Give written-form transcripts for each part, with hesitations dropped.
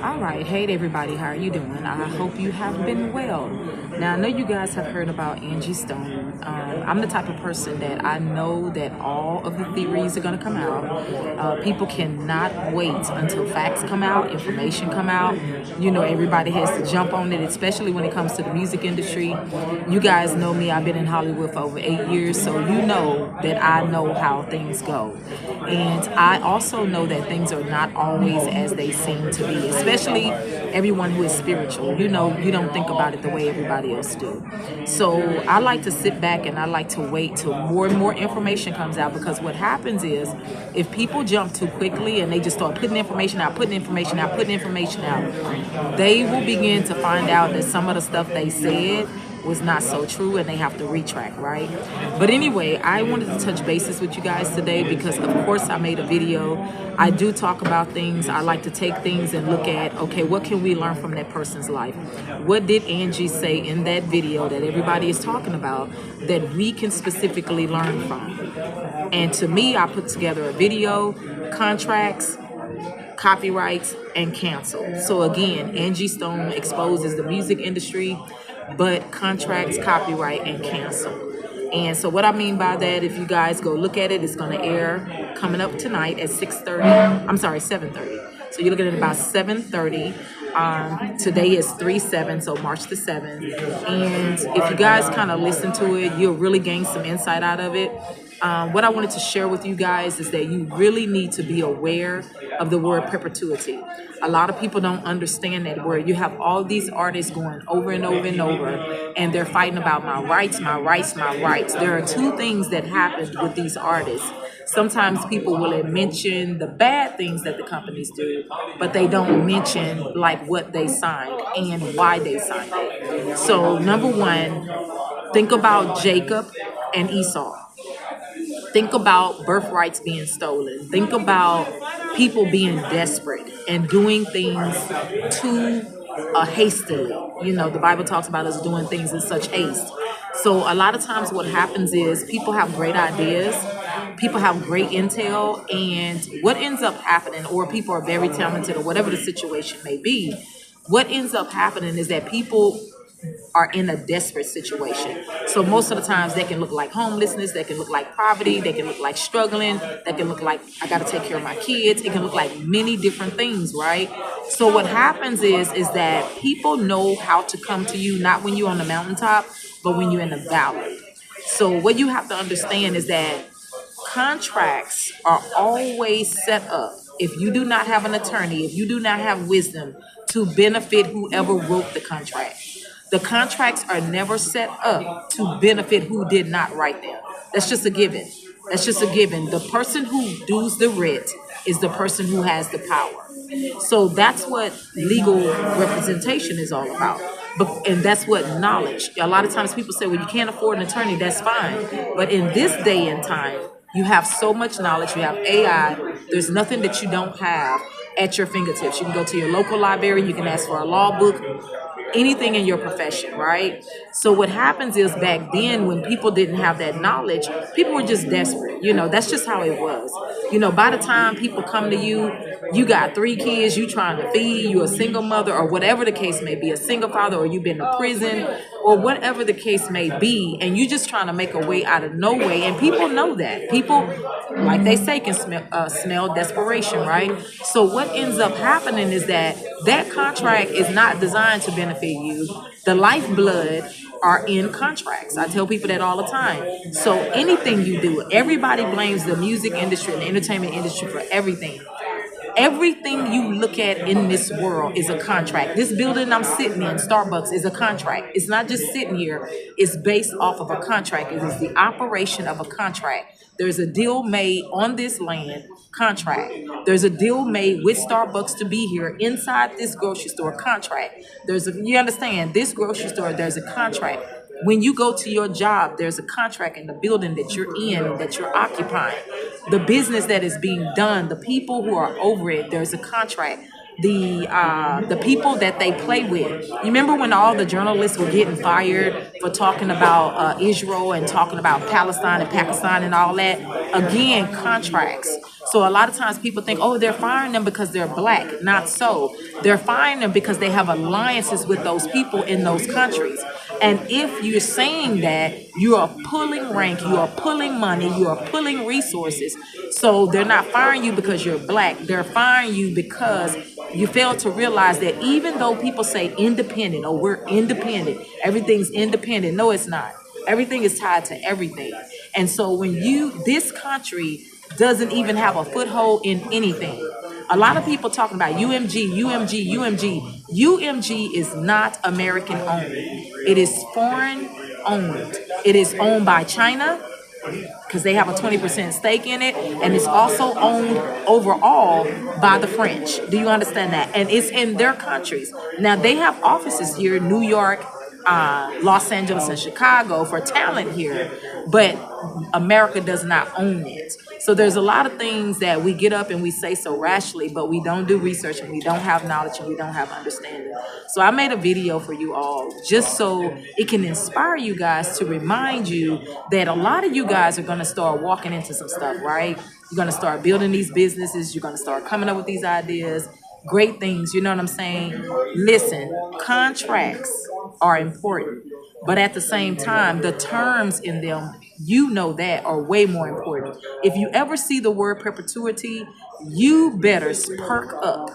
All right, hey everybody, how are you doing? I hope you have been well. Now, I know you guys have heard about Angie Stone. I'm the type of person that I know that all of the theories are going to come out. People cannot wait until facts come out, information come out. You know, everybody has to jump on it, especially when it comes to the music industry. You guys know me, I've been in Hollywood for over 8 years, so you know that I know how things go. And I also know that things are not always as they seem to be, especially everyone who is spiritual. You know, you don't think about it the way everybody else do. So I like to sit back and I like to wait till more and more information comes out, because what happens is if people jump too quickly and they just start putting information out, putting information out, putting information out, they will begin to find out that some of the stuff they said was not so true, and they have to retract, right? But anyway, I wanted to touch bases with you guys today because of course I made a video. I do talk about things. I like to take things and look at, okay, what can we learn from that person's life? What did Angie say in that video that everybody is talking about that we can specifically learn from? And to me, I put together a video, contracts, copyrights, and cancel. So again, Angie Stone exposes the music industry, but contracts, copyright, and cancel. And so what I mean by that, if you guys go look at it, it's going to air coming up tonight at 6:30. I'm sorry, 7:30. So you're looking at about 7:30. Today is 3/7, so March the 7th. And if you guys kind of listen to it, you'll really gain some insight out of it. What I wanted to share with you guys is that you really need to be aware of the word perpetuity. A lot of people don't understand that word. You have all these artists going over and over and over, and they're fighting about my rights, my rights, my rights. There are two things that happen with these artists. Sometimes people will mention the bad things that the companies do, but they don't mention like what they signed and why they signed it. So number one, think about Jacob and Esau. Think about birthrights being stolen. Think about people being desperate and doing things too hastily. You know, the Bible talks about us doing things in such haste. So a lot of times what happens is people have great ideas, people have great intel, and what ends up happening, or people are very talented or whatever the situation may be, what ends up happening is that people are in a desperate situation. So most of the times they can look like homelessness, they can look like poverty, they can look like struggling, they can look like I got to take care of my kids. It can look like many different things, right? So what happens is that people know how to come to you, not when you're on the mountaintop, but when you're in the valley. So what you have to understand is that contracts are always set up, if you do not have an attorney, if you do not have wisdom, to benefit whoever wrote the contract. The contracts are never set up to benefit who did not write them. That's just a given. That's just a given. The person who does the writ is the person who has the power. So that's what legal representation is all about. And that's what knowledge. A lot of times people say, well, you can't afford an attorney. That's fine. But in this day and time, you have so much knowledge. You have AI. There's nothing that you don't have at your fingertips. You can go to your local library. You can ask for a law book, anything in your profession, right? So what happens is back then when people didn't have that knowledge, people were just desperate. You know, that's just how it was. You know, by the time people come to you, you got 3 kids, you trying to feed, you a single mother or whatever the case may be, a single father, or you've been to prison or whatever the case may be, and you just trying to make a way out of no way. And people know that. People, like they say, can smell desperation, right? So what ends up happening is that that contract is not designed to benefit you. The lifeblood are in contracts. I tell people that all the time. So anything you do, everybody blames the music industry and the entertainment industry for everything. Everything you look at in this world is a contract. This building I'm sitting in, Starbucks, is a contract. It's not just sitting here. It's based off of a contract. It is the operation of a contract. There's a deal made on this land, contract. There's a deal made with Starbucks to be here inside this grocery store, contract. You understand, this grocery store, there's a contract. When you go to your job, there's a contract in the building that you're in, that you're occupying. The business that is being done, the people who are over it, there's a contract. The people that they play with. You remember when all the journalists were getting fired for for talking about Israel and talking about Palestine and Pakistan and all that. Again, contracts. So a lot of times people think, oh, they're firing them because they're black. Not so. They're firing them because they have alliances with those people in those countries. And if you're saying that, you are pulling rank, you are pulling money, you are pulling resources. So they're not firing you because you're black. They're firing you because you fail to realize that even though people say independent, oh, we're independent, everything's independent. No, it's not. Everything is tied to everything. And so when this country doesn't even have a foothold in anything. A lot of people talking about UMG, UMG, UMG. UMG is not American owned. It is foreign owned. It is owned by China because they have a 20% stake in it, and it's also owned overall by the French. Do you understand that? And it's in their countries. Now, they have offices here, New York, Los Angeles, and Chicago for talent here, but America does not own it. So there's a lot of things that we get up and we say so rashly, but we don't do research and we don't have knowledge and we don't have understanding. So I made a video for you all just so it can inspire you guys to remind you that a lot of you guys are going to start walking into some stuff, right? You're going to start building these businesses. You're going to start coming up with these ideas, great things. You know what I'm saying? Listen, contracts are important, but at the same time, the terms in them, you know, that are way more important. If you ever see the word perpetuity, you better perk up.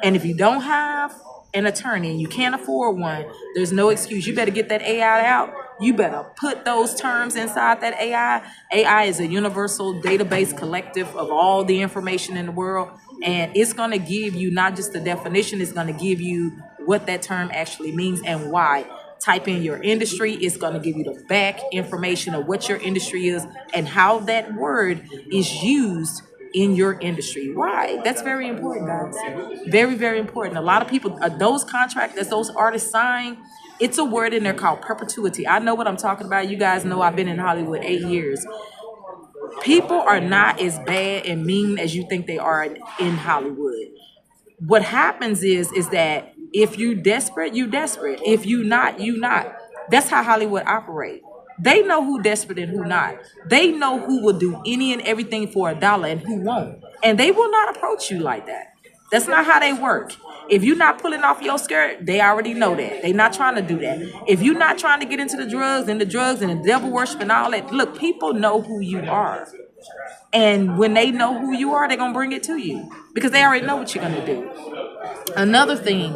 And if you don't have an attorney and you can't afford one, there's no excuse. You better get that AI out. You better put those terms inside that AI. AI is a universal database collective of all the information in the world. And it's going to give you not just the definition, it's going to give you what that term actually means and why. Type in your industry, it's going to give you the back information of what your industry is and how that word is used in your industry. Why? That's very important, guys. Very, very important. A lot of people, those contracts that those artists sign, it's a word in there called perpetuity. I know what I'm talking about. You guys know I've been in Hollywood 8 years. People are not as bad and mean as you think they are in Hollywood. What happens is that if you desperate, you desperate. If you not, you not. That's how Hollywood operate. They know who desperate and who not. They know who will do any and everything for $1 and who won't. And they will not approach you like that. That's not how they work. If you're not pulling off your skirt, they already know that. They're not trying to do that. If you're not trying to get into the drugs and the devil worship and all that, look, people know who you are. And when they know who you are, they're going to bring it to you because they already know what you're going to do. Another thing,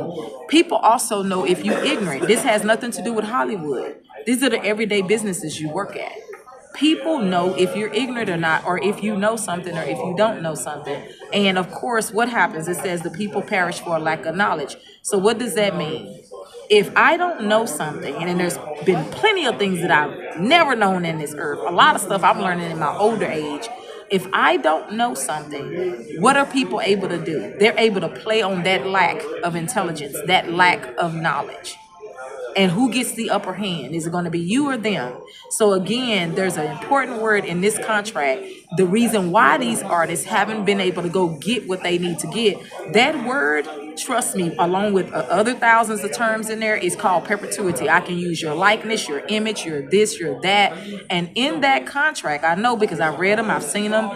people also know if you're ignorant. This has nothing to do with Hollywood. These are the everyday businesses you work at. People know if you're ignorant or not, or if you know something or if you don't know something. And of course, what happens? It says the people perish for lack of knowledge. So what does that mean? If I don't know something, and then there's been plenty of things that I've never known in this earth, a lot of stuff I'm learning in my older age. If I don't know something, what are people able to do? They're able to play on that lack of intelligence, that lack of knowledge. And who gets the upper hand? Is it going to be you or them? So again, there's an important word in this contract. The reason why these artists haven't been able to go get what they need to get, that word, trust me, along with other thousands of terms in there, is called perpetuity. I can use your likeness, your image, your this, your that. And in that contract, I know because I've read them, I've seen them,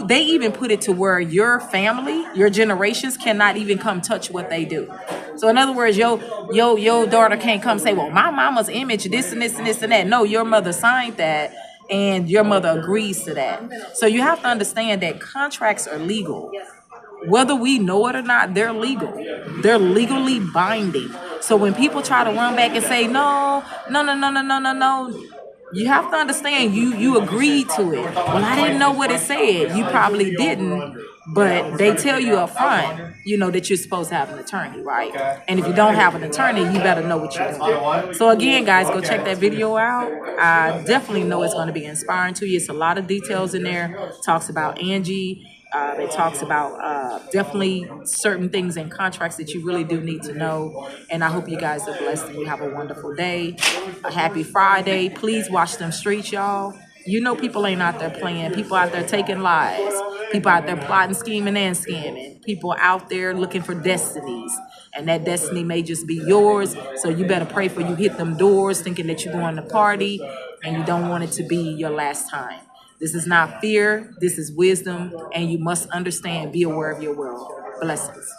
they even put it to where your family, your generations cannot even come touch what they do. So in other words, your daughter can't come say, well, my mama's image, this and this and this and that. No, your mother signed that and your mother agrees to that. So you have to understand that contracts are legal. Whether we know it or not, they're legal. They're legally binding. So when people try to run back and say, no, you have to understand you agreed to it. Well, I didn't know what it said. You probably didn't, but they tell you up front, that you're supposed to have an attorney, right? And if you don't have an attorney, you better know what you're doing. So again, guys, go check that video out. I definitely know it's going to be inspiring to you. It's a lot of details in there. It talks about Angie. It talks about definitely certain things in contracts that you really do need to know. And I hope you guys are blessed and you have a wonderful day. A happy Friday. Please watch them streets, y'all. People ain't out there playing. People out there taking lives. People out there plotting, scheming, and scamming. People out there looking for destinies. And that destiny may just be yours. So you better pray for you hit them doors thinking that you're going to party and you don't want it to be your last time. This is not fear. This is wisdom. And you must understand, be aware of your world. Blessings.